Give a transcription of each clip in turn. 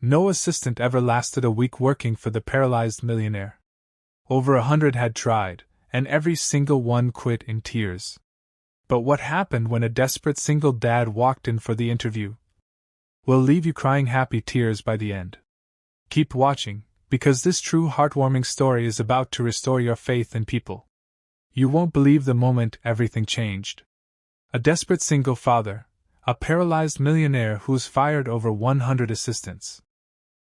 No assistant ever lasted a week working for the Paralyzed Millionaire. Over 100 had tried, and every single one quit in tears. But what happened when a desperate single dad walked in for the interview? We'll leave you crying happy tears by the end. Keep watching, because this true heartwarming story is about to restore your faith in people. You won't believe the moment everything changed. A desperate single father, a paralyzed millionaire who's fired over 100 assistants.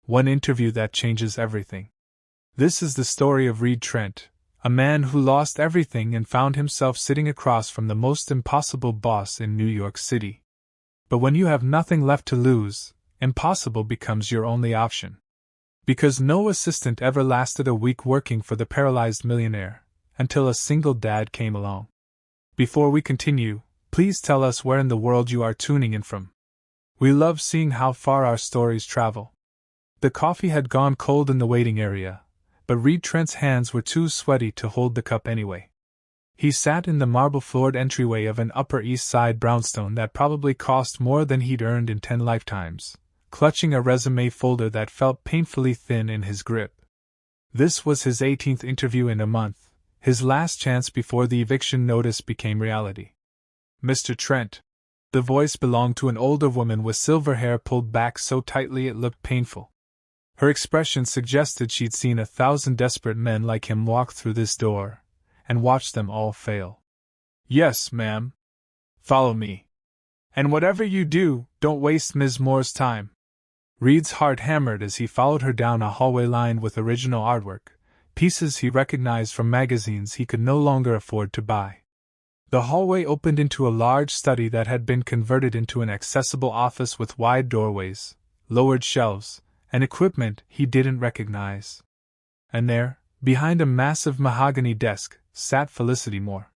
One interview that changes everything. This is the story of Reed Trent, a man who lost everything and found himself sitting across from the most impossible boss in New York City. But when you have nothing left to lose, impossible becomes your only option. Because no assistant ever lasted a week working for the Paralyzed Millionaire, until a single dad came along. Before we continue, please tell us where in the world you are tuning in from. We love seeing how far our stories travel. The coffee had gone cold in the waiting area, but Reed Trent's hands were too sweaty to hold the cup anyway. He sat in the marble-floored entryway of an Upper East Side brownstone that probably cost more than he'd earned in 10 lifetimes, clutching a resume folder that felt painfully thin in his grip. This was his 18th interview in a month, his last chance before the eviction notice became reality. Mr. Trent. The voice belonged to an older woman with silver hair pulled back so tightly it looked painful. Her expression suggested she'd seen 1,000 desperate men like him walk through this door, and watched them all fail. Yes, ma'am. Follow me. And whatever you do, don't waste Ms. Moore's time. Reed's heart hammered as he followed her down a hallway lined with original artwork, pieces he recognized from magazines he could no longer afford to buy. The hallway opened into a large study that had been converted into an accessible office with wide doorways, lowered shelves, and equipment he didn't recognize. And there, behind a massive mahogany desk, sat Felicity Moore.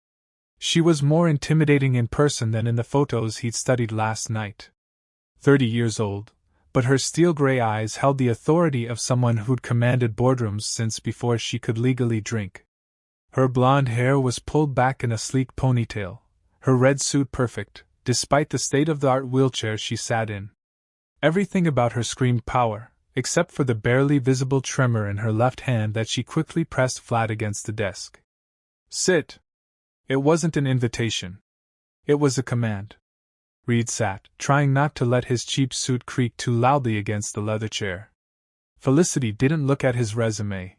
She was more intimidating in person than in the photos he'd studied last night. 30 years old, but her steel-gray eyes held the authority of someone who'd commanded boardrooms since before she could legally drink. Her blonde hair was pulled back in a sleek ponytail, her red suit perfect, despite the state-of-the-art wheelchair she sat in. Everything about her screamed power, except for the barely visible tremor in her left hand that she quickly pressed flat against the desk. Sit. It wasn't an invitation. It was a command. Reed sat, trying not to let his cheap suit creak too loudly against the leather chair. Felicity didn't look at his resume.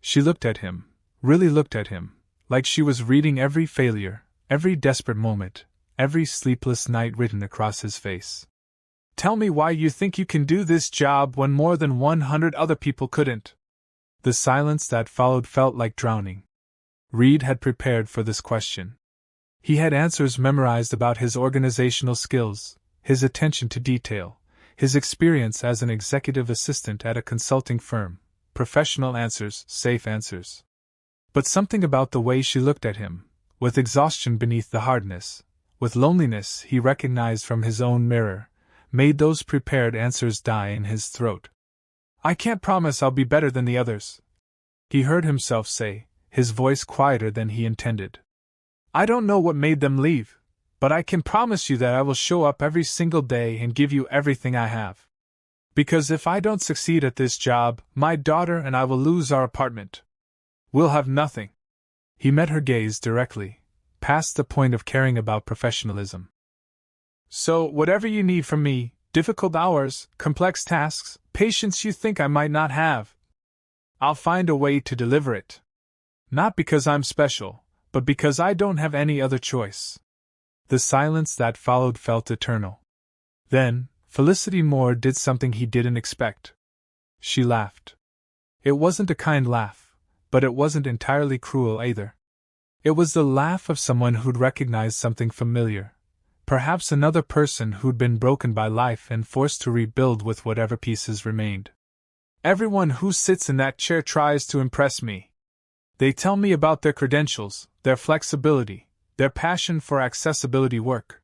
She looked at him, really looked at him, like she was reading every failure, every desperate moment, every sleepless night written across his face. Tell me why you think you can do this job when more than 100 other people couldn't. The silence that followed felt like drowning. Reed had prepared for this question. He had answers memorized about his organizational skills, his attention to detail, his experience as an executive assistant at a consulting firm, professional answers, safe answers. But something about the way she looked at him, with exhaustion beneath the hardness, with loneliness he recognized from his own mirror, made those prepared answers die in his throat. I can't promise I'll be better than the others, he heard himself say, his voice quieter than he intended. I don't know what made them leave, but I can promise you that I will show up every single day and give you everything I have. Because if I don't succeed at this job, my daughter and I will lose our apartment. We'll have nothing. He met her gaze directly, past the point of caring about professionalism. So, whatever you need from me, difficult hours, complex tasks, patience you think I might not have, I'll find a way to deliver it. Not because I'm special, but because I don't have any other choice. The silence that followed felt eternal. Then, Felicity Moore did something he didn't expect. She laughed. It wasn't a kind laugh, but it wasn't entirely cruel either. It was the laugh of someone who'd recognized something familiar, perhaps another person who'd been broken by life and forced to rebuild with whatever pieces remained. Everyone who sits in that chair tries to impress me. They tell me about their credentials, their flexibility, their passion for accessibility work.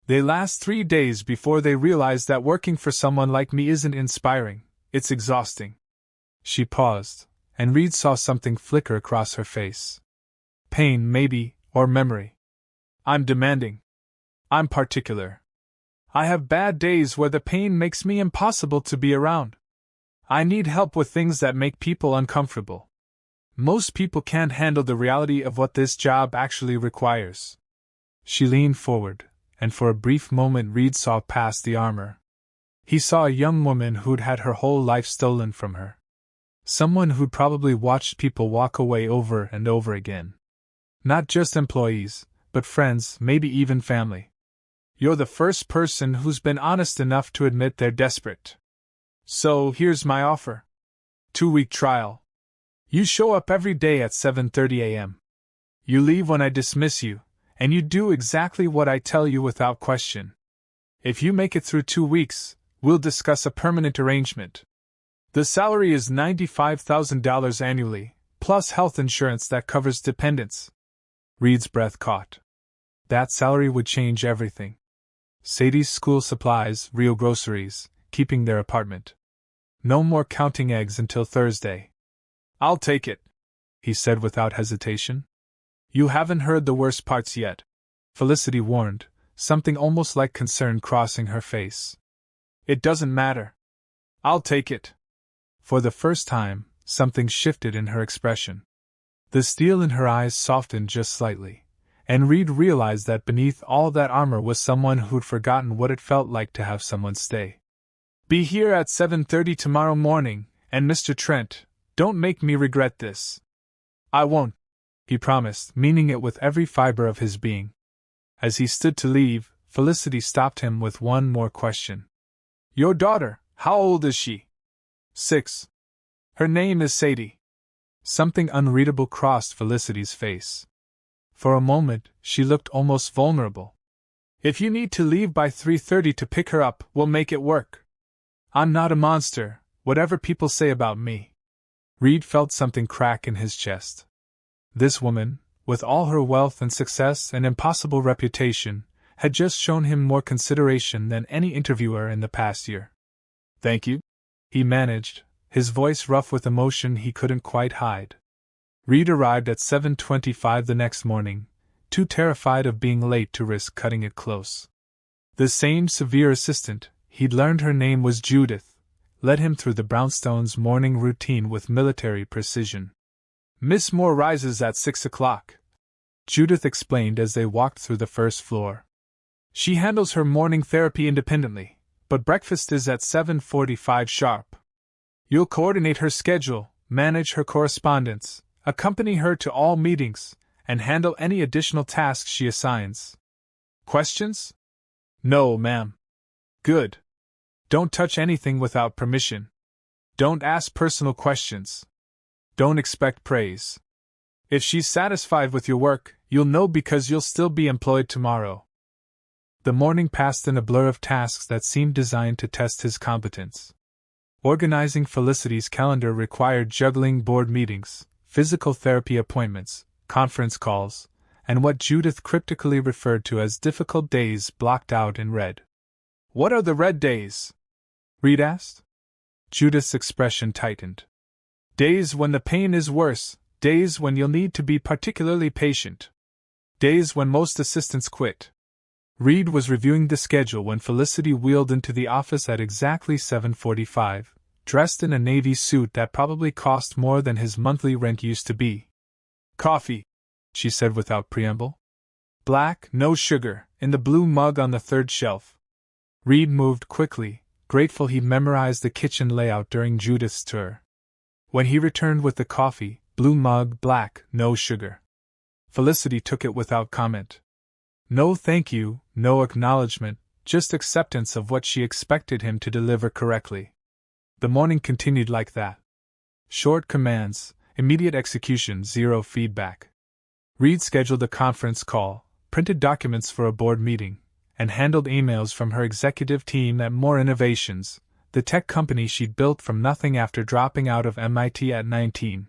They last 3 days before they realize that working for someone like me isn't inspiring, it's exhausting. She paused, and Reed saw something flicker across her face. Pain, maybe, or memory. I'm demanding. I'm particular. I have bad days where the pain makes me impossible to be around. I need help with things that make people uncomfortable. Most people can't handle the reality of what this job actually requires." She leaned forward, and for a brief moment Reed saw past the armor. He saw a young woman who'd had her whole life stolen from her. Someone who'd probably watched people walk away over and over again. Not just employees, but friends, maybe even family. "You're the first person who's been honest enough to admit they're desperate. So, here's my offer. 2-week trial. You show up every day at 7:30 a.m. You leave when I dismiss you, and you do exactly what I tell you without question. If you make it through 2 weeks, we'll discuss a permanent arrangement. The salary is $95,000 annually, plus health insurance that covers dependents." Reed's breath caught. That salary would change everything. Sadie's school supplies, real groceries, keeping their apartment. No more counting eggs until Thursday. "I'll take it," he said without hesitation. "You haven't heard the worst parts yet," Felicity warned, something almost like concern crossing her face. "It doesn't matter. I'll take it." For the first time, something shifted in her expression. The steel in her eyes softened just slightly, and Reed realized that beneath all that armor was someone who'd forgotten what it felt like to have someone stay. "Be here at 7:30 tomorrow morning, and Mr. Trent, don't make me regret this." "I won't," he promised, meaning it with every fiber of his being. As he stood to leave, Felicity stopped him with one more question. "Your daughter, how old is she?" 6. "Her name is Sadie." Something unreadable crossed Felicity's face. For a moment, she looked almost vulnerable. "If you need to leave by 3:30 to pick her up, we'll make it work. I'm not a monster, whatever people say about me." Reed felt something crack in his chest. This woman, with all her wealth and success and impossible reputation, had just shown him more consideration than any interviewer in the past year. "Thank you," he managed, his voice rough with emotion he couldn't quite hide. Reed arrived at 7:25 the next morning, too terrified of being late to risk cutting it close. The same severe assistant, he'd learned her name was Judith, led him through the brownstones' morning routine with military precision. "Miss Moore rises at 6 o'clock, Judith explained as they walked through the first floor. "She handles her morning therapy independently, but breakfast is at 7:45 sharp. You'll coordinate her schedule, manage her correspondence, accompany her to all meetings, and handle any additional tasks she assigns." "Questions?" "No, ma'am." "Good. Don't touch anything without permission. Don't ask personal questions. Don't expect praise. If she's satisfied with your work, you'll know because you'll still be employed tomorrow." The morning passed in a blur of tasks that seemed designed to test his competence. Organizing Felicity's calendar required juggling board meetings, physical therapy appointments, conference calls, and what Judith cryptically referred to as difficult days blocked out in red. "What are the red days?" Reed asked. Judith's expression tightened. "Days when the pain is worse, days when you'll need to be particularly patient. Days when most assistants quit." Reed was reviewing the schedule when Felicity wheeled into the office at exactly 7:45, dressed in a navy suit that probably cost more than his monthly rent used to be. "Coffee," she said without preamble. "Black, no sugar, in the blue mug on the third shelf." Reed moved quickly, grateful he'd memorized the kitchen layout during Judith's tour. When he returned with the coffee, blue mug, black, no sugar. Felicity took it without comment. No thank you, no acknowledgement, just acceptance of what she expected him to deliver correctly. The morning continued like that. Short commands, immediate execution, zero feedback. Reed scheduled a conference call, printed documents for a board meeting, and handled emails from her executive team at More Innovations, the tech company she'd built from nothing after dropping out of MIT at 19.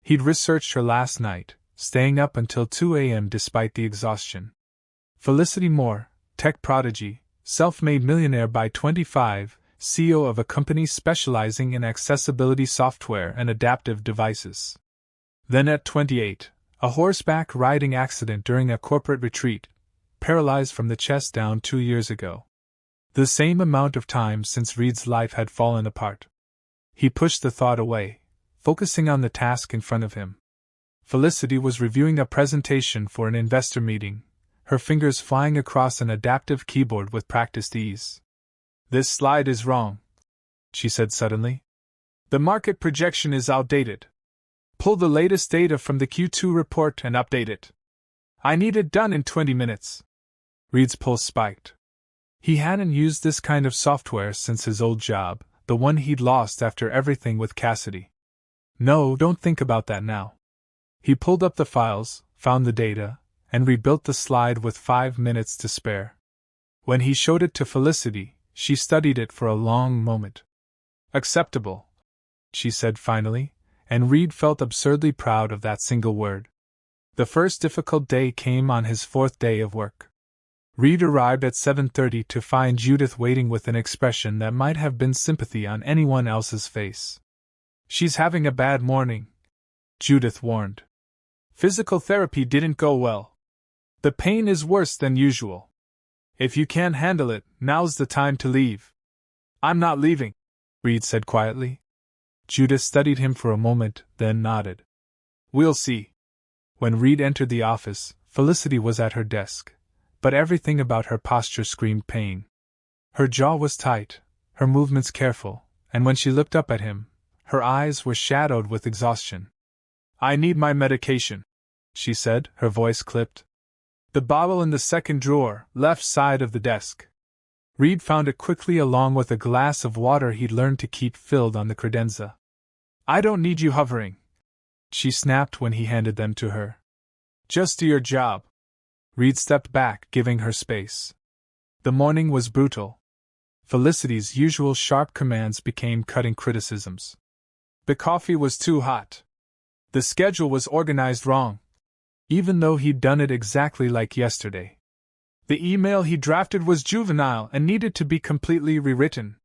He'd researched her last night, staying up until 2 a.m. despite the exhaustion. Felicity Moore, tech prodigy, self-made millionaire by 25, CEO of a company specializing in accessibility software and adaptive devices. Then at 28, a horseback riding accident during a corporate retreat, paralyzed from the chest down 2 years ago. The same amount of time since Reed's life had fallen apart. He pushed the thought away, focusing on the task in front of him. Felicity was reviewing a presentation for an investor meeting, her fingers flying across an adaptive keyboard with practiced ease. "This slide is wrong," she said suddenly. "The market projection is outdated. Pull the latest data from the Q2 report and update it. I need it done in 20 minutes. Reed's pulse spiked. He hadn't used this kind of software since his old job, the one he'd lost after everything with Cassidy. "No, don't think about that now." He pulled up the files, found the data, and rebuilt the slide with 5 minutes to spare. When he showed it to Felicity, she studied it for a long moment. "Acceptable," she said finally, and Reed felt absurdly proud of that single word. The first difficult day came on his 4th day of work. Reed arrived at 7:30 to find Judith waiting with an expression that might have been sympathy on anyone else's face. "She's having a bad morning," Judith warned. "Physical therapy didn't go well. The pain is worse than usual. If you can't handle it, now's the time to leave." "I'm not leaving," Reed said quietly. Judith studied him for a moment, then nodded. "We'll see." When Reed entered the office, Felicity was at her desk, but everything about her posture screamed pain. Her jaw was tight, her movements careful, and when she looked up at him, her eyes were shadowed with exhaustion. "I need my medication," she said, her voice clipped. "The bottle in the second drawer, left side of the desk." Reed found it quickly along with a glass of water he'd learned to keep filled on the credenza. "I don't need you hovering," she snapped when he handed them to her. "Just do your job." Reed stepped back, giving her space. The morning was brutal. Felicity's usual sharp commands became cutting criticisms. The coffee was too hot. The schedule was organized wrong, even though he'd done it exactly like yesterday. The email he drafted was juvenile and needed to be completely rewritten.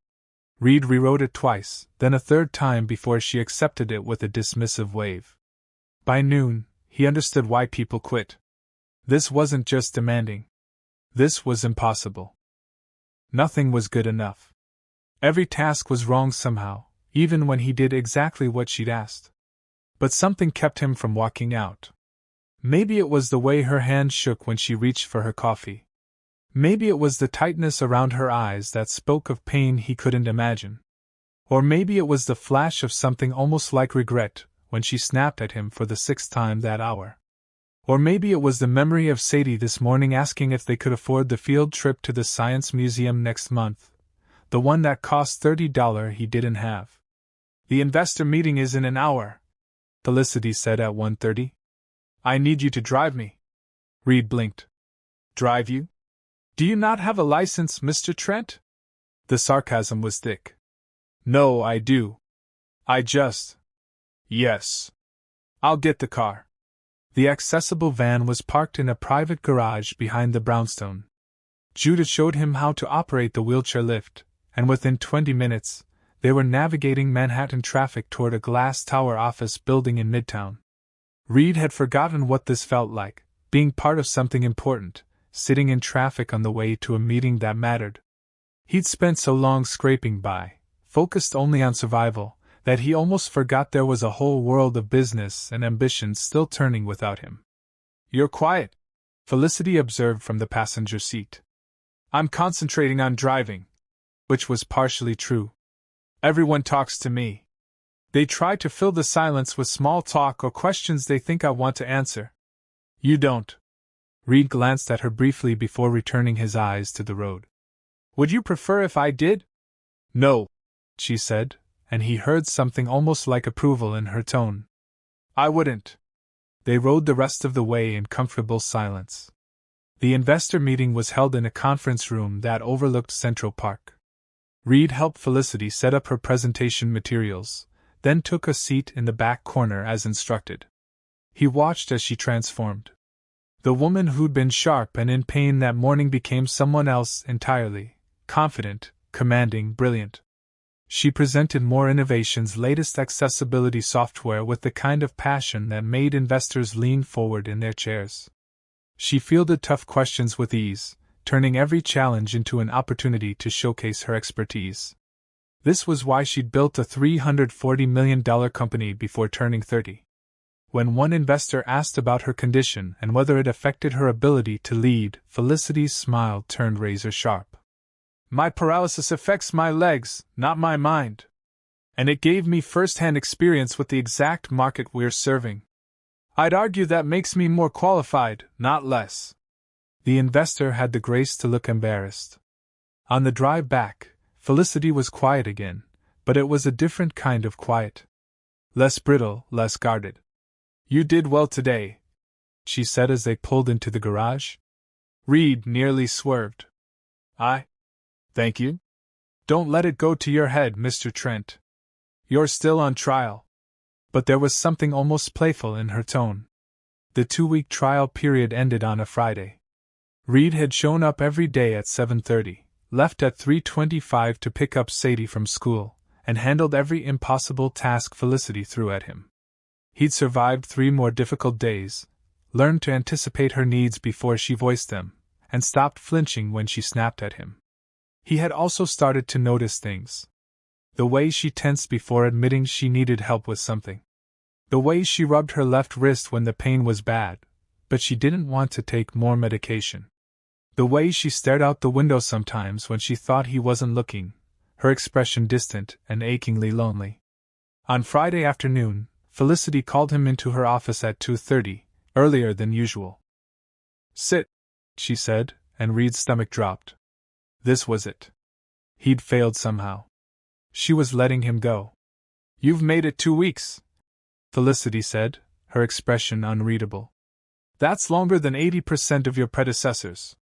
Reed rewrote it twice, then a third time before she accepted it with a dismissive wave. By noon, he understood why people quit. This wasn't just demanding. This was impossible. Nothing was good enough. Every task was wrong somehow, even when he did exactly what she'd asked. But something kept him from walking out. Maybe it was the way her hand shook when she reached for her coffee. Maybe it was the tightness around her eyes that spoke of pain he couldn't imagine. Or maybe it was the flash of something almost like regret when she snapped at him for the 6th time that hour. Or maybe it was the memory of Sadie this morning asking if they could afford the field trip to the Science Museum next month, the one that cost $30 he didn't have. "The investor meeting is in an hour," Felicity said at 1:30. "I need you to drive me." Reed blinked. "Drive you? Do you not have a license, Mr. Trent?" The sarcasm was thick. "No, I do. I just... Yes. I'll get the car." The accessible van was parked in a private garage behind the brownstone. Judith showed him how to operate the wheelchair lift, and within 20 minutes, they were navigating Manhattan traffic toward a glass tower office building in Midtown. Reed had forgotten what this felt like, being part of something important, sitting in traffic on the way to a meeting that mattered. He'd spent so long scraping by, focused only on survival, that he almost forgot there was a whole world of business and ambition still turning without him. "You're quiet," Felicity observed from the passenger seat. "I'm concentrating on driving." Which was partially true. "Everyone talks to me. They try to fill the silence with small talk or questions they think I want to answer. You don't." Reed glanced at her briefly before returning his eyes to the road. "Would you prefer if I did?" "No," she said, and he heard something almost like approval in her tone. "I wouldn't." They rode the rest of the way in comfortable silence. The investor meeting was held in a conference room that overlooked Central Park. Reed helped Felicity set up her presentation materials, then took a seat in the back corner as instructed. He watched as she transformed. The woman who'd been sharp and in pain that morning became someone else entirely, confident, commanding, brilliant. She presented more innovation's latest accessibility software with the kind of passion that made investors lean forward in their chairs. She fielded tough questions with ease, turning every challenge into an opportunity to showcase her expertise. This was why she'd built a $340 million company before turning 30. When one investor asked about her condition and whether it affected her ability to lead, Felicity's smile turned razor sharp. My paralysis affects my legs, not my mind. And it gave me first-hand experience with the exact market we're serving. I'd argue that makes me more qualified, not less. The investor had the grace to look embarrassed. On the drive back, Felicity was quiet again, but it was a different kind of quiet. Less brittle, less guarded. You did well today, she said as they pulled into the garage. Reed nearly swerved. Thank you. Don't let it go to your head, Mr. Trent. You're still on trial. But there was something almost playful in her tone. The 2-week trial period ended on a Friday. Reed had shown up every day at 7:30, left at 3:25 to pick up Sadie from school, and handled every impossible task Felicity threw at him. He'd survived 3 more difficult days, learned to anticipate her needs before she voiced them, and stopped flinching when she snapped at him. He had also started to notice things. The way she tensed before admitting she needed help with something. The way she rubbed her left wrist when the pain was bad, but she didn't want to take more medication. The way she stared out the window sometimes when she thought he wasn't looking, her expression distant and achingly lonely. On Friday afternoon, Felicity called him into her office at 2:30, earlier than usual. Sit, she said, and Reed's stomach dropped. This was it. He'd failed somehow. She was letting him go. You've made it 2 weeks, Felicity said, her expression unreadable. That's longer than 80% of your predecessors.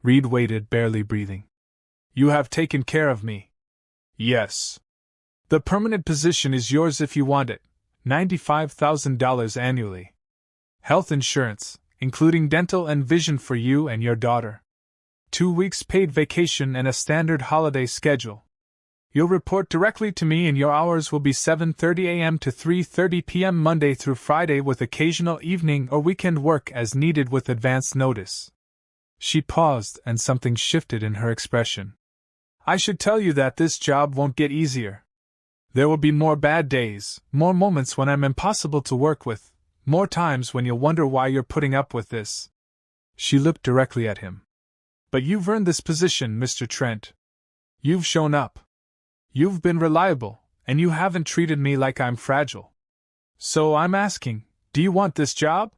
Reed waited, barely breathing. You have taken care of me. Yes. The permanent position is yours if you want it. $95,000 annually. Health insurance, including dental and vision for you and your daughter. 2 weeks paid vacation and a standard holiday schedule. You'll report directly to me and your hours will be 7:30 a.m. to 3:30 p.m. Monday through Friday with occasional evening or weekend work as needed with advance notice. She paused and something shifted in her expression. I should tell you that this job won't get easier. There will be more bad days, more moments when I'm impossible to work with, more times when you'll wonder why you're putting up with this. She looked directly at him. But you've earned this position, Mr. Trent. You've shown up. You've been reliable, and you haven't treated me like I'm fragile. So I'm asking, do you want this job?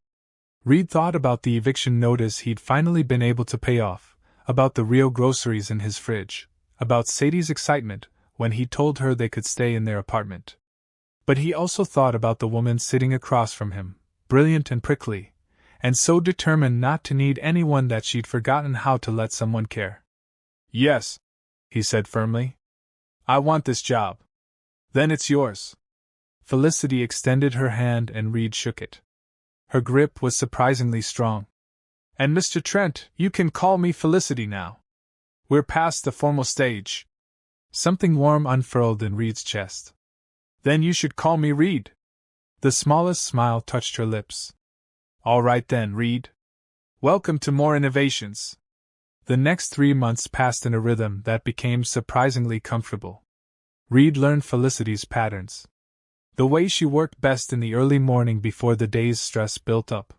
Reed thought about the eviction notice he'd finally been able to pay off, about the real groceries in his fridge, about Sadie's excitement when he told her they could stay in their apartment. But he also thought about the woman sitting across from him, brilliant and prickly, and so determined not to need anyone that she'd forgotten how to let someone care. Yes, he said firmly. I want this job. Then it's yours. Felicity extended her hand and Reed shook it. Her grip was surprisingly strong. And Mr. Trent, you can call me Felicity now. We're past the formal stage. Something warm unfurled in Reed's chest. Then you should call me Reed. The smallest smile touched her lips. All right then, Reed. Welcome to more innovations. The next 3 months passed in a rhythm that became surprisingly comfortable. Reed learned Felicity's patterns. The way she worked best in the early morning before the day's stress built up.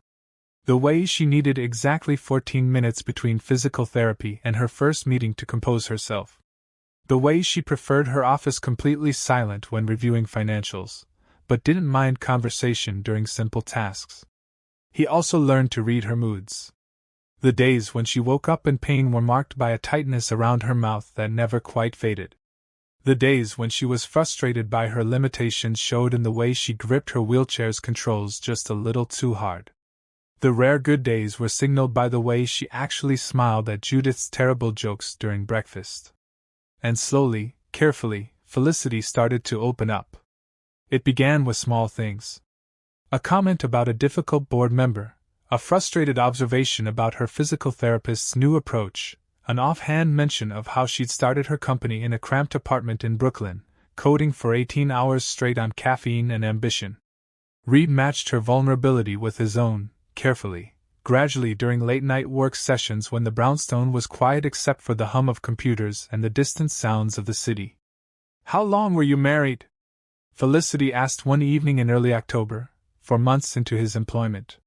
The way she needed exactly 14 minutes between physical therapy and her first meeting to compose herself. The way she preferred her office completely silent when reviewing financials, but didn't mind conversation during simple tasks. He also learned to read her moods. The days when she woke up in pain were marked by a tightness around her mouth that never quite faded. The days when she was frustrated by her limitations showed in the way she gripped her wheelchair's controls just a little too hard. The rare good days were signaled by the way she actually smiled at Judith's terrible jokes during breakfast. And slowly, carefully, Felicity started to open up. It began with small things. A comment about a difficult board member, a frustrated observation about her physical therapist's new approach, an offhand mention of how she'd started her company in a cramped apartment in Brooklyn, coding for 18 hours straight on caffeine and ambition. Reed matched her vulnerability with his own, carefully, gradually during late-night work sessions when the brownstone was quiet except for the hum of computers and the distant sounds of the city. "How long were you married?" Felicity asked one evening in early October, 4 months into his employment.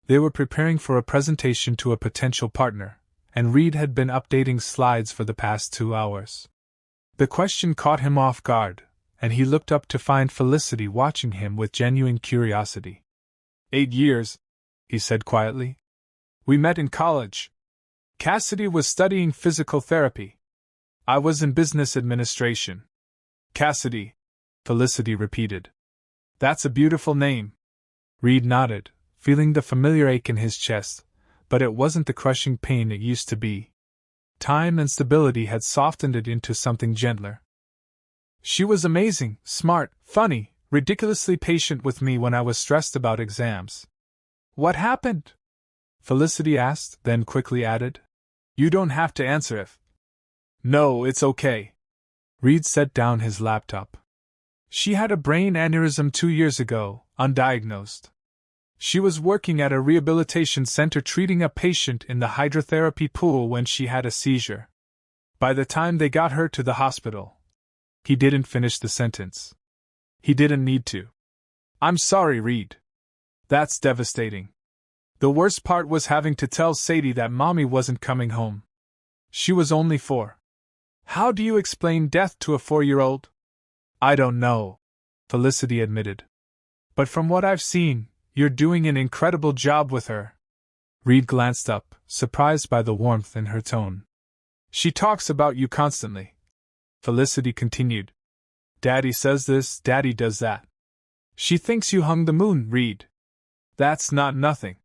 They were preparing for a presentation to a potential partner, and Reed had been updating slides for the past 2 hours. The question caught him off guard, and he looked up to find Felicity watching him with genuine curiosity. 8 years, he said quietly. "We met in college. Cassidy was studying physical therapy. I was in business administration." "Cassidy," Felicity repeated. "That's a beautiful name." Reed nodded, feeling the familiar ache in his chest, but it wasn't the crushing pain it used to be. Time and stability had softened it into something gentler. "She was amazing, smart, funny, ridiculously patient with me when I was stressed about exams." "What happened?" Felicity asked, then quickly added, "You don't have to answer if." "No, it's okay." Reed set down his laptop. "She had a brain aneurysm 2 years ago, undiagnosed. She was working at a rehabilitation center treating a patient in the hydrotherapy pool when she had a seizure. By the time they got her to the hospital..." He didn't finish the sentence. He didn't need to. "I'm sorry, Reed. That's devastating. The worst part was having to tell Sadie that Mommy wasn't coming home. She was only 4. How do you explain death to a 4-year-old? "I don't know," Felicity admitted. "But from what I've seen, you're doing an incredible job with her." Reed glanced up, surprised by the warmth in her tone. "She talks about you constantly," Felicity continued. "Daddy says this, Daddy does that. She thinks you hung the moon, Reed." "That's not nothing."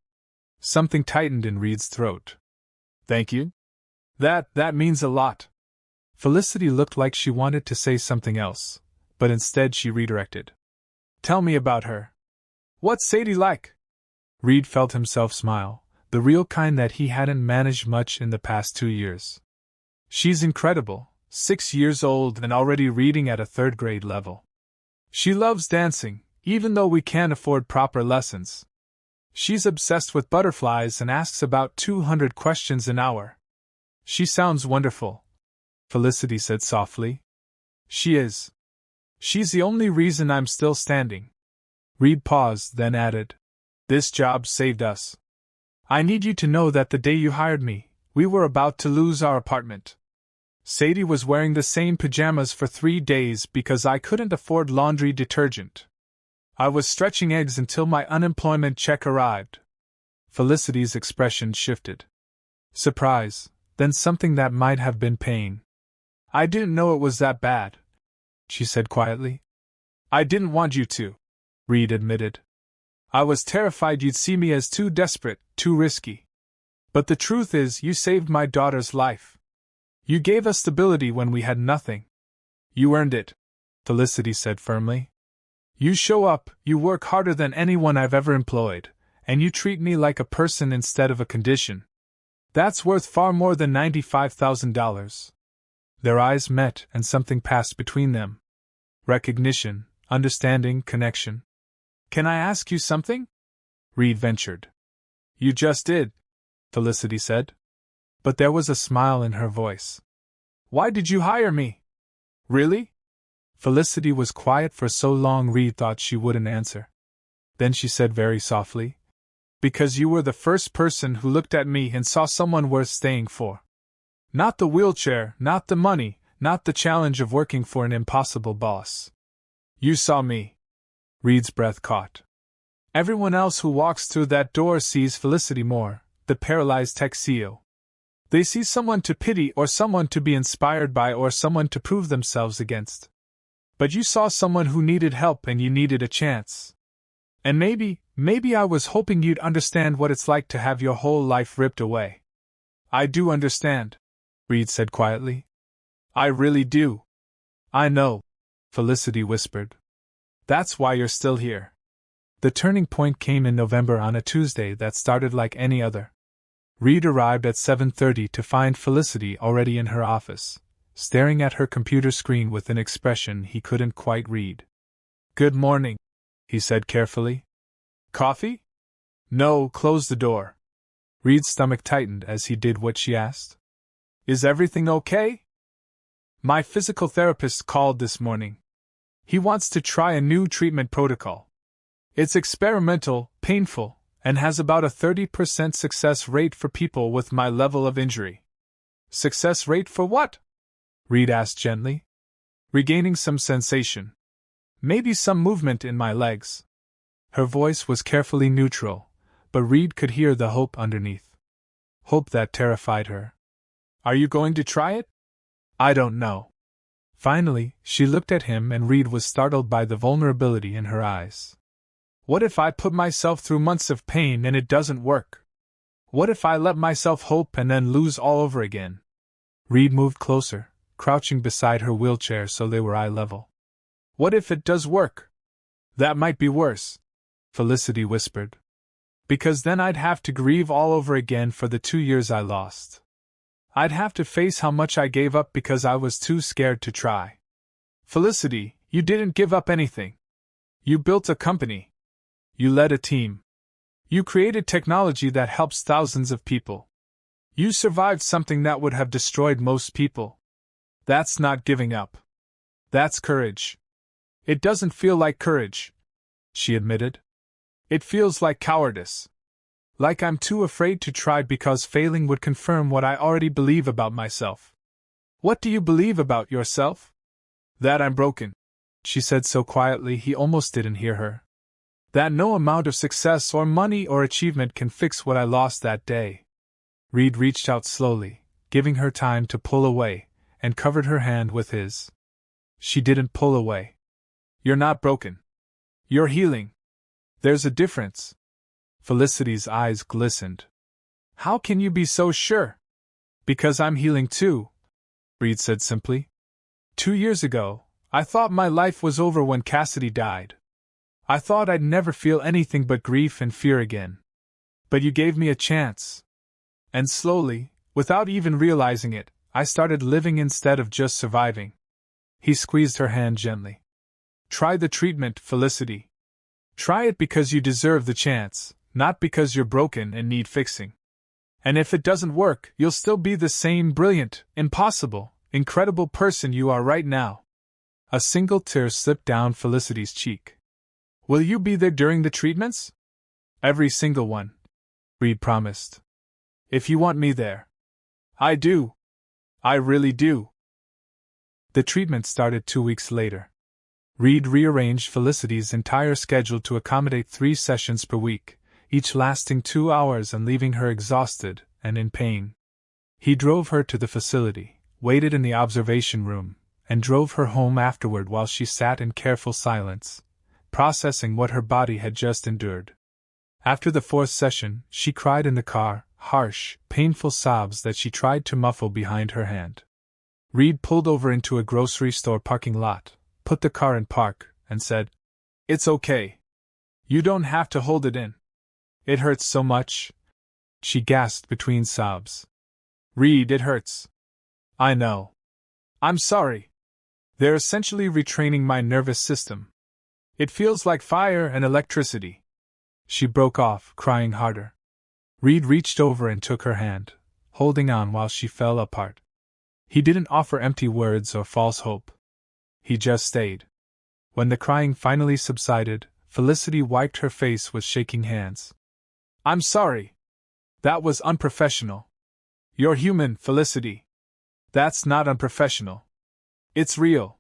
Something tightened in Reed's throat. "Thank you? That means a lot." Felicity looked like she wanted to say something else, but instead she redirected. "Tell me about her. What's Sadie like?" Reed felt himself smile, the real kind that he hadn't managed much in the past 2 years. "She's incredible, 6 years old and already reading at a 3rd grade level. She loves dancing, even though we can't afford proper lessons. She's obsessed with butterflies and asks about 200 questions an hour." "She sounds wonderful," Felicity said softly. "She is. She's the only reason I'm still standing." Reed paused, then added, "This job saved us. I need you to know that the day you hired me, we were about to lose our apartment. Sadie was wearing the same pajamas for 3 days because I couldn't afford laundry detergent. I was stretching eggs until my unemployment check arrived." Felicity's expression shifted. Surprise, then something that might have been pain. "I didn't know it was that bad," she said quietly. "I didn't want you to," Reed admitted. "I was terrified you'd see me as too desperate, too risky. But the truth is, you saved my daughter's life. You gave us stability when we had nothing. You earned it," Felicity said firmly. "You show up, you work harder than anyone I've ever employed, and you treat me like a person instead of a condition. That's worth far more than $95,000. Their eyes met and something passed between them. Recognition, understanding, connection. "Can I ask you something?" Reed ventured. "You just did," Felicity said. But there was a smile in her voice. "Why did you hire me?" "Really?" Felicity was quiet for so long Reed thought she wouldn't answer. Then she said very softly, "Because you were the first person who looked at me and saw someone worth staying for. Not the wheelchair, not the money, not the challenge of working for an impossible boss. You saw me." Reed's breath caught. "Everyone else who walks through that door sees Felicity Moore, the paralyzed tech CEO. They see someone to pity or someone to be inspired by or someone to prove themselves against. But you saw someone who needed help and you needed a chance. And maybe I was hoping you'd understand what it's like to have your whole life ripped away." "I do understand," Reed said quietly. "I really do." "I know," Felicity whispered. "That's why you're still here." The turning point came in November on a Tuesday that started like any other. Reed arrived at 7:30 to find Felicity already in her office, staring at her computer screen with an expression he couldn't quite read. "Good morning," he said carefully. "Coffee?" "No, close the door." Reed's stomach tightened as he did what she asked. Is everything okay? My physical therapist called this morning. He wants to try a new treatment protocol. It's experimental, painful, and has about a 30% success rate for people with my level of injury. Success rate for what? Reed asked gently. Regaining some sensation. Maybe some movement in my legs. Her voice was carefully neutral, but Reed could hear the hope underneath. Hope that terrified her. Are you going to try it? I don't know. Finally, she looked at him and Reed was startled by the vulnerability in her eyes. What if I put myself through months of pain and it doesn't work? What if I let myself hope and then lose all over again? Reed moved closer, crouching beside her wheelchair so they were eye level. What if it does work? That might be worse, Felicity whispered. Because then I'd have to grieve all over again for the 2 years I lost. I'd have to face how much I gave up because I was too scared to try. Felicity, you didn't give up anything. You built a company. You led a team. You created technology that helps thousands of people. You survived something that would have destroyed most people. That's not giving up. That's courage. It doesn't feel like courage, she admitted. It feels like cowardice. Like I'm too afraid to try because failing would confirm what I already believe about myself. What do you believe about yourself? That I'm broken, she said so quietly he almost didn't hear her. That no amount of success or money or achievement can fix what I lost that day. Reed reached out slowly, giving her time to pull away, and covered her hand with his. She didn't pull away. You're not broken. You're healing. There's a difference. Felicity's eyes glistened. How can you be so sure? Because I'm healing too, Reed said simply. 2 years ago, I thought my life was over when Cassidy died. I thought I'd never feel anything but grief and fear again. But you gave me a chance. And slowly, without even realizing it, I started living instead of just surviving. He squeezed her hand gently. Try the treatment, Felicity. Try it because you deserve the chance, not because you're broken and need fixing. And if it doesn't work, you'll still be the same brilliant, impossible, incredible person you are right now. A single tear slipped down Felicity's cheek. Will you be there during the treatments? Every single one, Reed promised. If you want me there. I do. I really do. The treatment started 2 weeks later. Reed rearranged Felicity's entire schedule to accommodate 3 sessions per week, each lasting 2 hours and leaving her exhausted and in pain. He drove her to the facility, waited in the observation room, and drove her home afterward while she sat in careful silence, processing what her body had just endured. After the 4th session, she cried in the car, harsh, painful sobs that she tried to muffle behind her hand. Reed pulled over into a grocery store parking lot, put the car in park, and said, It's okay. You don't have to hold it in. It hurts so much. She gasped between sobs. Reed, it hurts. I know. I'm sorry. They're essentially retraining my nervous system. It feels like fire and electricity. She broke off, crying harder. Reed reached over and took her hand, holding on while she fell apart. He didn't offer empty words or false hope. He just stayed. When the crying finally subsided, Felicity wiped her face with shaking hands. I'm sorry. That was unprofessional. You're human, Felicity. That's not unprofessional. It's real.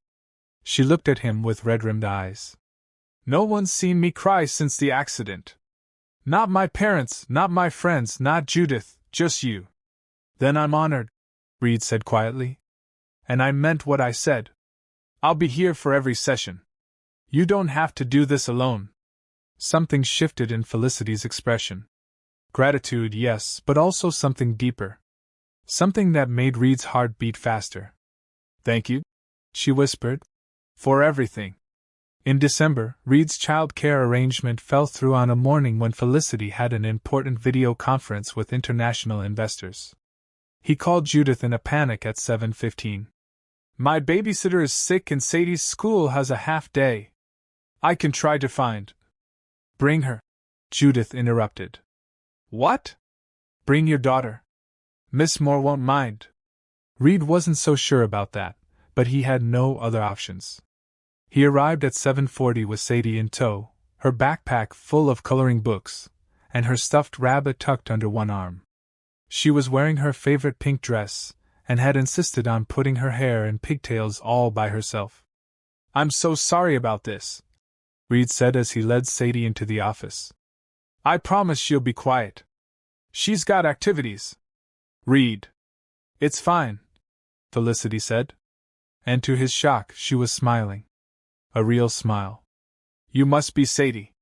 She looked at him with red-rimmed eyes. No one's seen me cry since the accident. Not my parents, not my friends, not Judith, just you. Then I'm honored, Reed said quietly. And I meant what I said. I'll be here for every session. You don't have to do this alone. Something shifted in Felicity's expression. Gratitude, yes, but also something deeper. Something that made Reed's heart beat faster. Thank you, she whispered. For everything. In December, Reed's child care arrangement fell through on a morning when Felicity had an important video conference with international investors. He called Judith in a panic at 7:15. My babysitter is sick and Sadie's school has a half day. I can try to find. Bring her, Judith interrupted. What? Bring your daughter. Miss Moore won't mind. Reed wasn't so sure about that, but he had no other options. He arrived at 7:40 with Sadie in tow, her backpack full of coloring books, and her stuffed rabbit tucked under one arm. She was wearing her favorite pink dress, and had insisted on putting her hair in pigtails all by herself. "I'm so sorry about this," Reed said as he led Sadie into the office. "I promise she'll be quiet. She's got activities." "Reed. It's fine," Felicity said. And to his shock, she was smiling. A real smile. "You must be Sadie."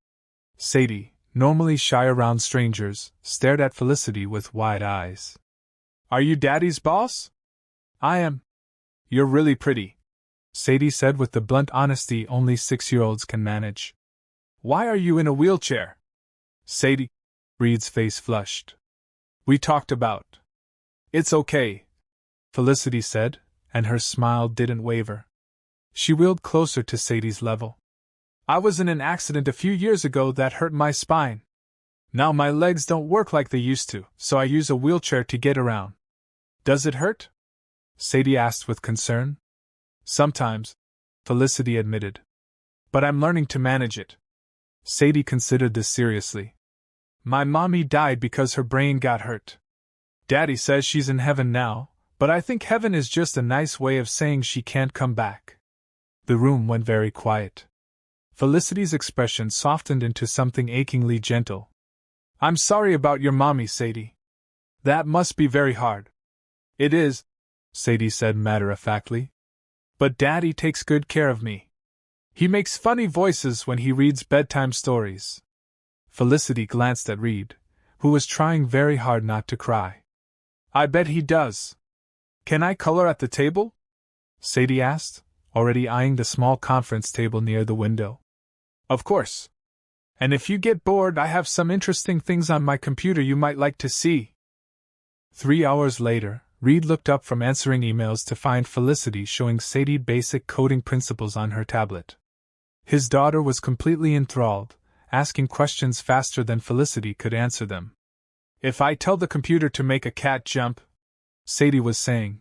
Sadie, normally shy around strangers, stared at Felicity with wide eyes. "Are you Daddy's boss?" "I am." "You're really pretty," Sadie said with the blunt honesty only 6-year-olds can manage. "Why are you in a wheelchair?" "Sadie." Reed's face flushed. "We talked about." "It's okay," Felicity said, and her smile didn't waver. She wheeled closer to Sadie's level. "I was in an accident a few years ago that hurt my spine. Now my legs don't work like they used to, so I use a wheelchair to get around." "Does it hurt?" Sadie asked with concern. "Sometimes," Felicity admitted. "But I'm learning to manage it." Sadie considered this seriously. "My mommy died because her brain got hurt. Daddy says she's in heaven now, but I think heaven is just a nice way of saying she can't come back." The room went very quiet. Felicity's expression softened into something achingly gentle. "I'm sorry about your mommy, Sadie. That must be very hard." "It is," Sadie said matter-of-factly. "But Daddy takes good care of me. He makes funny voices when he reads bedtime stories." Felicity glanced at Reed, who was trying very hard not to cry. "I bet he does. Can I color at the table?" Sadie asked, already eyeing the small conference table near the window. "Of course. And if you get bored, I have some interesting things on my computer you might like to see." 3 hours later, Reed looked up from answering emails to find Felicity showing Sadie basic coding principles on her tablet. His daughter was completely enthralled, asking questions faster than Felicity could answer them. "If I tell the computer to make a cat jump," Sadie was saying,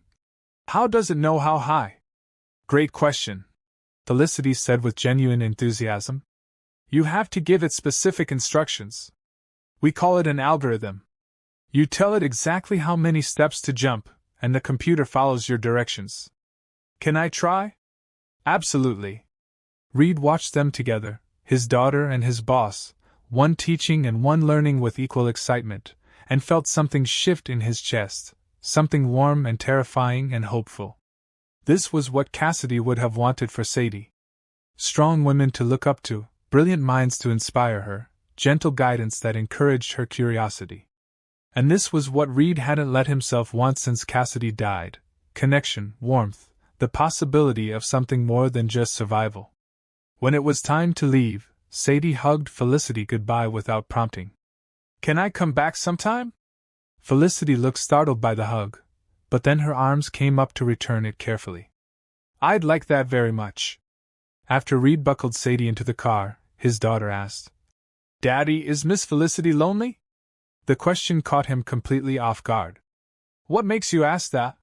"how does it know how high?" "Great question," Felicity said with genuine enthusiasm. "You have to give it specific instructions. We call it an algorithm. You tell it exactly how many steps to jump, and the computer follows your directions." "Can I try?" "Absolutely." Reed watched them together, his daughter and his boss, one teaching and one learning with equal excitement, and felt something shift in his chest, something warm and terrifying and hopeful. This was what Cassidy would have wanted for Sadie. Strong women to look up to, brilliant minds to inspire her, gentle guidance that encouraged her curiosity. And this was what Reed hadn't let himself want since Cassidy died: connection, warmth, the possibility of something more than just survival. When it was time to leave, Sadie hugged Felicity goodbye without prompting. "Can I come back sometime?" Felicity looked startled by the hug, but then her arms came up to return it carefully. "I'd like that very much." After Reed buckled Sadie into the car, his daughter asked, "Daddy, is Miss Felicity lonely?" The question caught him completely off guard. "What makes you ask that?"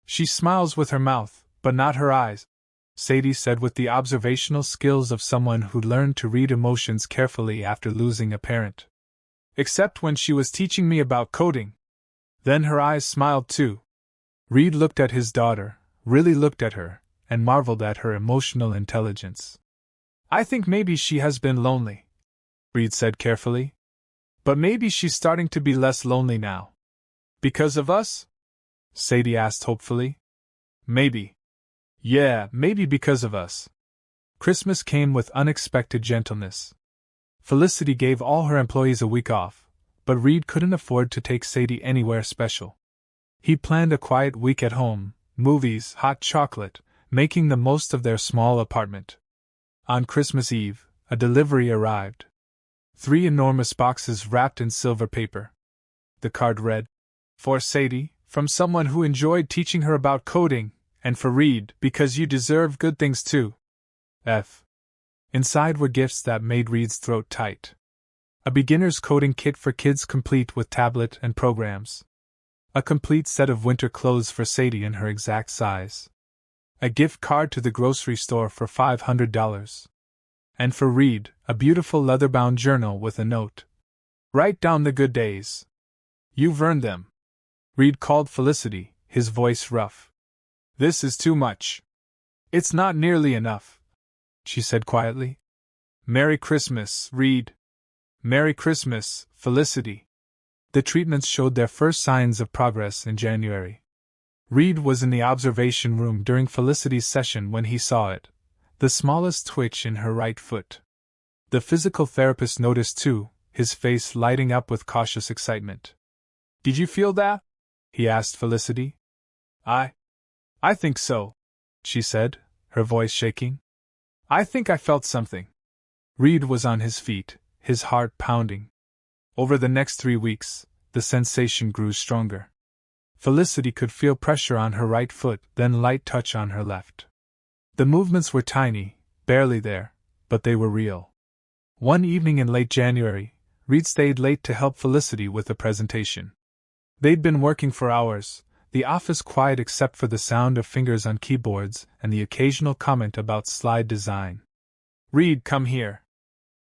"She smiles with her mouth, but not her eyes," Sadie said with the observational skills of someone who'd learned to read emotions carefully after losing a parent. "Except when she was teaching me about coding. Then her eyes smiled too." Reed looked at his daughter, really looked at her, and marveled at her emotional intelligence. "I think maybe she has been lonely," Reed said carefully. "But maybe she's starting to be less lonely now." "Because of us?" Sadie asked hopefully. "Maybe. Yeah, maybe because of us." Christmas came with unexpected gentleness. Felicity gave all her employees a week off, but Reed couldn't afford to take Sadie anywhere special. He planned a quiet week at home, movies, hot chocolate, making the most of their small apartment. On Christmas Eve, a delivery arrived. 3 enormous boxes wrapped in silver paper. The card read, "For Sadie, from someone who enjoyed teaching her about coding, and for Reed, because you deserve good things too. F." Inside were gifts that made Reed's throat tight. A beginner's coding kit for kids complete with tablet and programs. A complete set of winter clothes for Sadie in her exact size. A gift card to the grocery store for $500. And for Reed, a beautiful leather-bound journal with a note. Write down the good days. You've earned them. Reed called Felicity, his voice rough. This is too much. It's not nearly enough, she said quietly. Merry Christmas, Reed. Merry Christmas, Felicity. The treatments showed their first signs of progress in January. Reed was in the observation room during Felicity's session when he saw it, the smallest twitch in her right foot. The physical therapist noticed too, his face lighting up with cautious excitement. Did you feel that? He asked Felicity. I think so, she said, her voice shaking. I think I felt something. Reed was on his feet, his heart pounding. Over the next 3 weeks, the sensation grew stronger. Felicity could feel pressure on her right foot, then light touch on her left. The movements were tiny, barely there, but they were real. One evening in late January, Reed stayed late to help Felicity with a presentation. They'd been working for hours, the office quiet except for the sound of fingers on keyboards and the occasional comment about slide design. Reed, come here.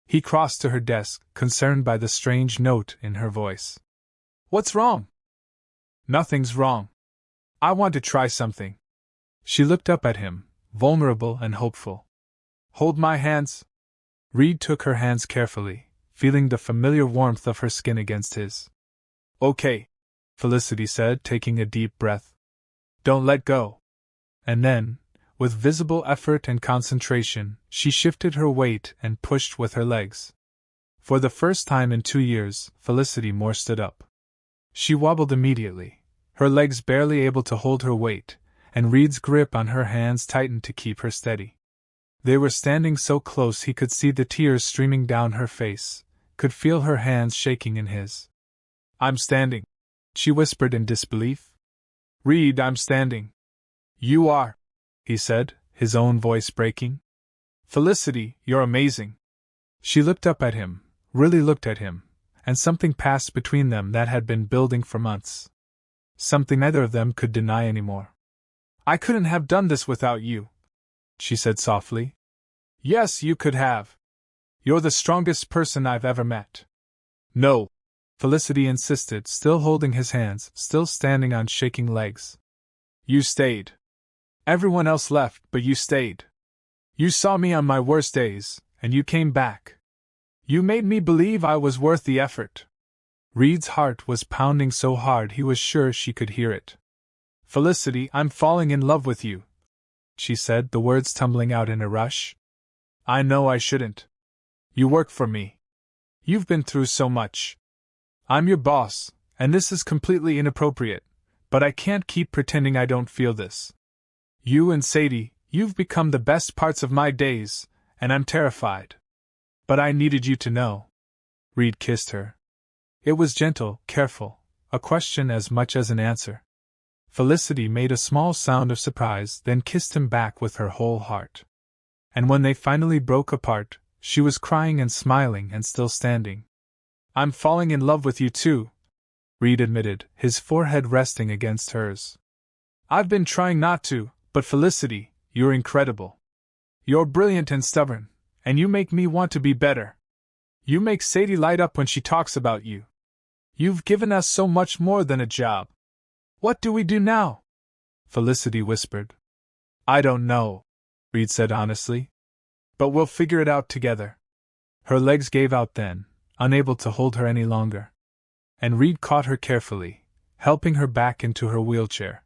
He crossed to her desk, concerned by the strange note in her voice. What's wrong? Nothing's wrong. I want to try something. She looked up at him, vulnerable and hopeful. Hold my hands. Reed took her hands carefully, feeling the familiar warmth of her skin against his. Okay, Felicity said, taking a deep breath. Don't let go. And then, with visible effort and concentration, she shifted her weight and pushed with her legs. For the first time in 2 years, Felicity more stood up. She wobbled immediately, her legs barely able to hold her weight, and Reed's grip on her hands tightened to keep her steady. They were standing so close he could see the tears streaming down her face, could feel her hands shaking in his. I'm standing, she whispered in disbelief. Reed, I'm standing. You are, he said, his own voice breaking. Felicity, you're amazing. She looked up at him, really looked at him, and something passed between them that had been building for months. Something neither of them could deny anymore. I couldn't have done this without you, she said softly. Yes, you could have. You're the strongest person I've ever met. No, Felicity insisted, still holding his hands, still standing on shaking legs. You stayed. Everyone else left, but you stayed. You saw me on my worst days, and you came back. You made me believe I was worth the effort. Reed's heart was pounding so hard he was sure she could hear it. Felicity, I'm falling in love with you, she said, the words tumbling out in a rush. I know I shouldn't. You work for me. You've been through so much. I'm your boss, and this is completely inappropriate, but I can't keep pretending I don't feel this. You and Sadie, you've become the best parts of my days, and I'm terrified. But I needed you to know. Reed kissed her. It was gentle, careful, a question as much as an answer. Felicity made a small sound of surprise, then kissed him back with her whole heart. And when they finally broke apart, she was crying and smiling and still standing. I'm falling in love with you too, Reed admitted, his forehead resting against hers. I've been trying not to, but Felicity, you're incredible. You're brilliant and stubborn, and you make me want to be better. You make Sadie light up when she talks about you. You've given us so much more than a job. What do we do now? Felicity whispered. I don't know, Reed said honestly. But we'll figure it out together. Her legs gave out then, unable to hold her any longer. And Reed caught her carefully, helping her back into her wheelchair.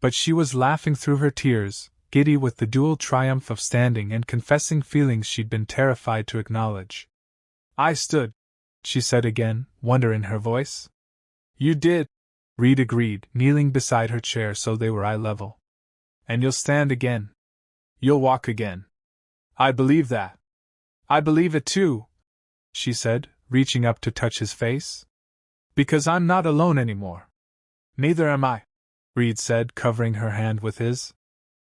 But she was laughing through her tears, giddy with the dual triumph of standing and confessing feelings she'd been terrified to acknowledge. I stood, she said again, wonder in her voice. You did, Reed agreed, kneeling beside her chair so they were eye level. And you'll stand again. You'll walk again. I believe that. I believe it too, she said, reaching up to touch his face. Because I'm not alone anymore. Neither am I, Reed said, covering her hand with his.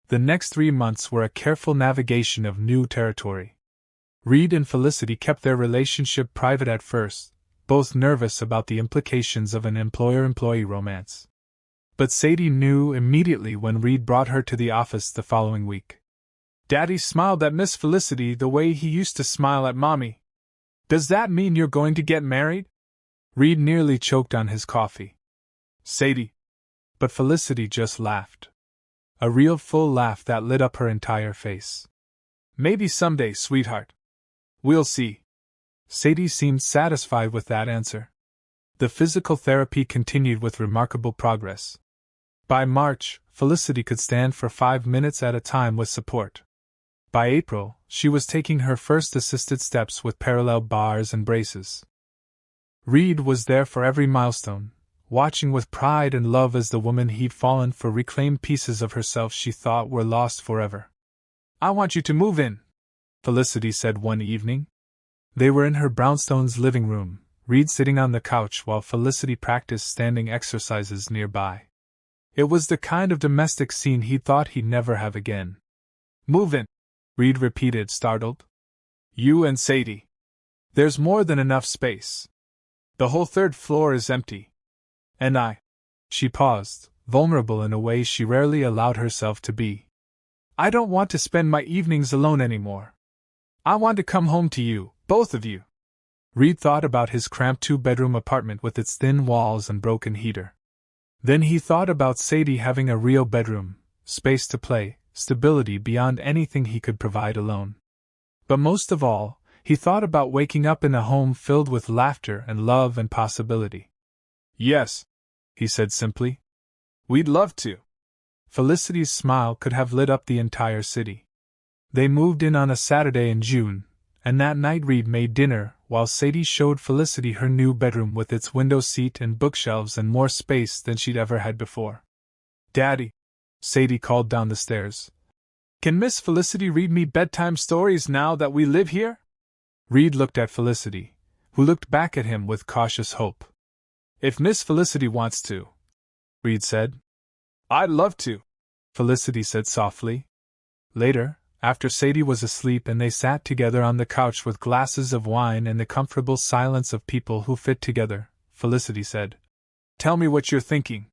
The next 3 months were a careful navigation of new territory. Reed and Felicity kept their relationship private at first, both nervous about the implications of an employer-employee romance. But Sadie knew immediately when Reed brought her to the office the following week. "Daddy smiled at Miss Felicity the way he used to smile at Mommy. Does that mean you're going to get married?" Reed nearly choked on his coffee. "Sadie." But Felicity just laughed. A real full laugh that lit up her entire face. "Maybe someday, sweetheart. We'll see." Sadie seemed satisfied with that answer. The physical therapy continued with remarkable progress. By March, Felicity could stand for 5 minutes at a time with support. By April, she was taking her first assisted steps with parallel bars and braces. Reed was there for every milestone, watching with pride and love as the woman he'd fallen for reclaimed pieces of herself she thought were lost forever. "I want you to move in," Felicity said one evening. They were in her brownstone's living room, Reed sitting on the couch while Felicity practiced standing exercises nearby. It was the kind of domestic scene he thought he'd never have again. "Move in," Reed repeated, startled. "You and Sadie. There's more than enough space. The whole 3rd floor is empty. And I." She paused, vulnerable in a way she rarely allowed herself to be. "I don't want to spend my evenings alone anymore. I want to come home to you, both of you." Reed thought about his cramped 2-bedroom apartment with its thin walls and broken heater. Then he thought about Sadie having a real bedroom, space to play, stability beyond anything he could provide alone. But most of all, he thought about waking up in a home filled with laughter and love and possibility. "Yes," he said simply. "We'd love to." Felicity's smile could have lit up the entire city. They moved in on a Saturday in June, and that night Reed made dinner while Sadie showed Felicity her new bedroom with its window seat and bookshelves and more space than she'd ever had before. "Daddy," Sadie called down the stairs, "can Miss Felicity read me bedtime stories now that we live here?" Reed looked at Felicity, who looked back at him with cautious hope. "If Miss Felicity wants to," Reed said. "I'd love to," Felicity said softly. Later, after Sadie was asleep and they sat together on the couch with glasses of wine and the comfortable silence of people who fit together, Felicity said, "Tell me what you're thinking."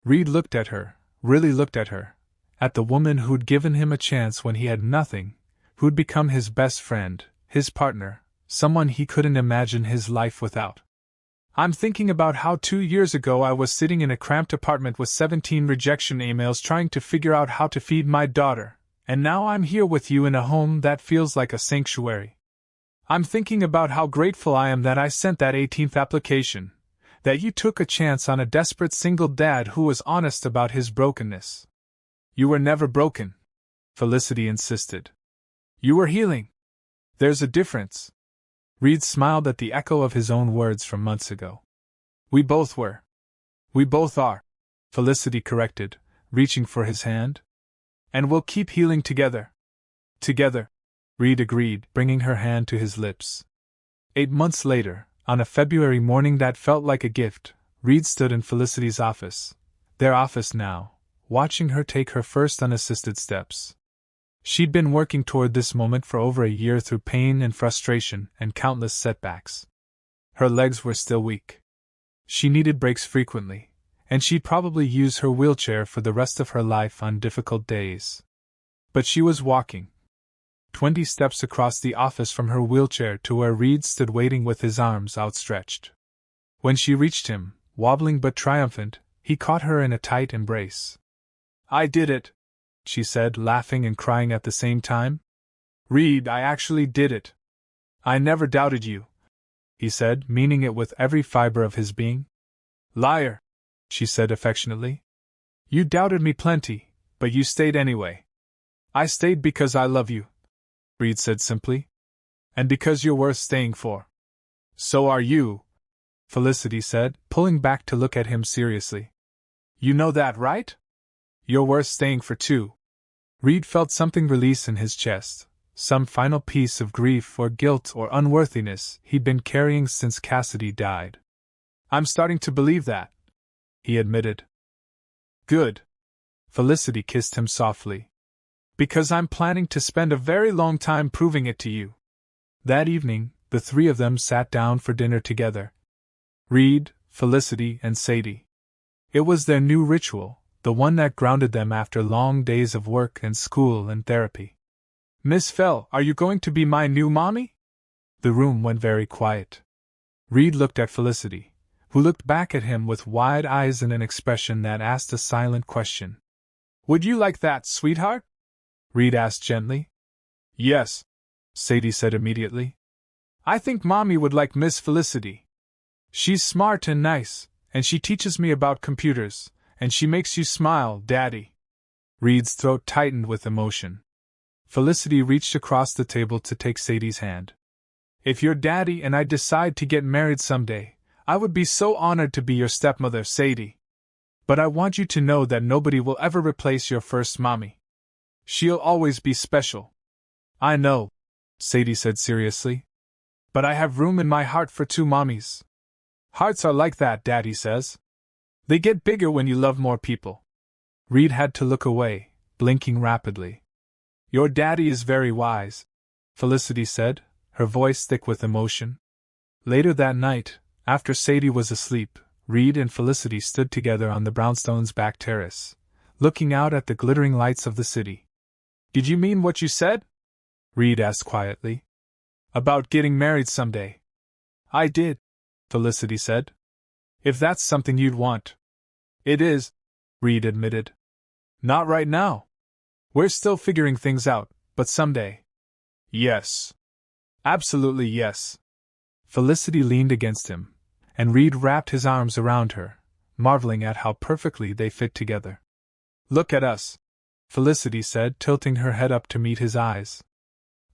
Reed looked at her, really looked at her, at the woman who'd given him a chance when he had nothing, who'd become his best friend, his partner, someone he couldn't imagine his life without. "I'm thinking about how 2 years ago I was sitting in a cramped apartment with 17 rejection emails trying to figure out how to feed my daughter, and now I'm here with you in a home that feels like a sanctuary. I'm thinking about how grateful I am that I sent that 18th application, that you took a chance on a desperate single dad who was honest about his brokenness." "You were never broken," Felicity insisted. "You were healing. There's a difference." Reed smiled at the echo of his own words from months ago. "We both were." "We both are," Felicity corrected, reaching for his hand. "And we'll keep healing together." "Together," Reed agreed, bringing her hand to his lips. 8 months later, on a February morning that felt like a gift, Reed stood in Felicity's office, their office now, watching her take her first unassisted steps. She'd been working toward this moment for over a year through pain and frustration and countless setbacks. Her legs were still weak. She needed breaks frequently, and she'd probably use her wheelchair for the rest of her life on difficult days. But she was walking 20 steps across the office from her wheelchair to where Reed stood waiting with his arms outstretched. When she reached him, wobbling but triumphant, he caught her in a tight embrace. "I did it," she said, laughing and crying at the same time. "Reed, I actually did it. I never doubted you," he said, meaning it with every fiber of his being. "Liar," she said affectionately. "You doubted me plenty, but you stayed anyway." "I stayed because I love you," Reed said simply. "And because you're worth staying for." "So are you," Felicity said, pulling back to look at him seriously. "You know that, right? You're worth staying for too." Reed felt something release in his chest, some final piece of grief or guilt or unworthiness he'd been carrying since Cassidy died. "I'm starting to believe that," he admitted. "Good." Felicity kissed him softly. "Because I'm planning to spend a very long time proving it to you." That evening, the three of them sat down for dinner together. Reed, Felicity, and Sadie. It was their new ritual, the one that grounded them after long days of work and school and therapy. "Miss Fell, are you going to be my new mommy?" The room went very quiet. Reed looked at Felicity, who looked back at him with wide eyes and an expression that asked a silent question. "Would you like that, sweetheart?" Reed asked gently. "Yes," Sadie said immediately. "I think Mommy would like Miss Felicity. She's smart and nice, and she teaches me about computers, and she makes you smile, Daddy." Reed's throat tightened with emotion. Felicity reached across the table to take Sadie's hand. "If your daddy and I decide to get married someday, I would be so honored to be your stepmother, Sadie. But I want you to know that nobody will ever replace your first mommy. She'll always be special." "I know," Sadie said seriously. "But I have room in my heart for two mommies. Hearts are like that, Daddy says. They get bigger when you love more people." Reed had to look away, blinking rapidly. "Your daddy is very wise," Felicity said, her voice thick with emotion. Later that night, after Sadie was asleep, Reed and Felicity stood together on the brownstone's back terrace, looking out at the glittering lights of the city. "Did you mean what you said?" Reed asked quietly. "About getting married someday." "I did," Felicity said. "If that's something you'd want." "It is," Reed admitted. "Not right now. We're still figuring things out, but someday." "Yes. Absolutely yes." Felicity leaned against him, and Reed wrapped his arms around her, marveling at how perfectly they fit together. "Look at us," Felicity said, tilting her head up to meet his eyes.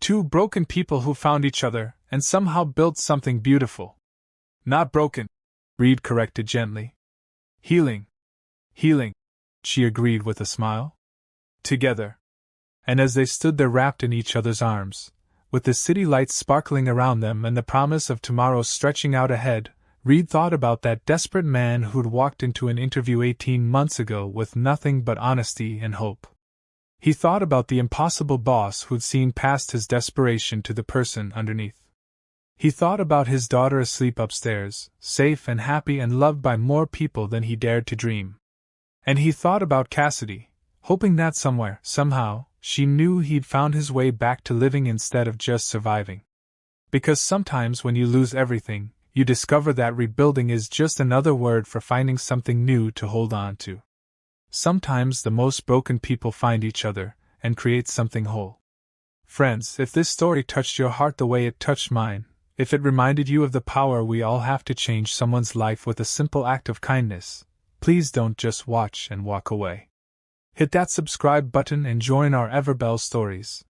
"Two broken people who found each other and somehow built something beautiful." "Not broken," Reed corrected gently. "Healing. Healing," she agreed with a smile. "Together." And as they stood there wrapped in each other's arms, with the city lights sparkling around them and the promise of tomorrow stretching out ahead, Reed thought about that desperate man who'd walked into an interview 18 months ago with nothing but honesty and hope. He thought about the impossible boss who'd seen past his desperation to the person underneath. He thought about his daughter asleep upstairs, safe and happy and loved by more people than he dared to dream. And he thought about Cassidy, hoping that somewhere, somehow, she knew he'd found his way back to living instead of just surviving. Because sometimes when you lose everything, you discover that rebuilding is just another word for finding something new to hold on to. Sometimes the most broken people find each other and create something whole. Friends, if this story touched your heart the way it touched mine, if it reminded you of the power we all have to change someone's life with a simple act of kindness, please don't just watch and walk away. Hit that subscribe button and join our Everbell stories.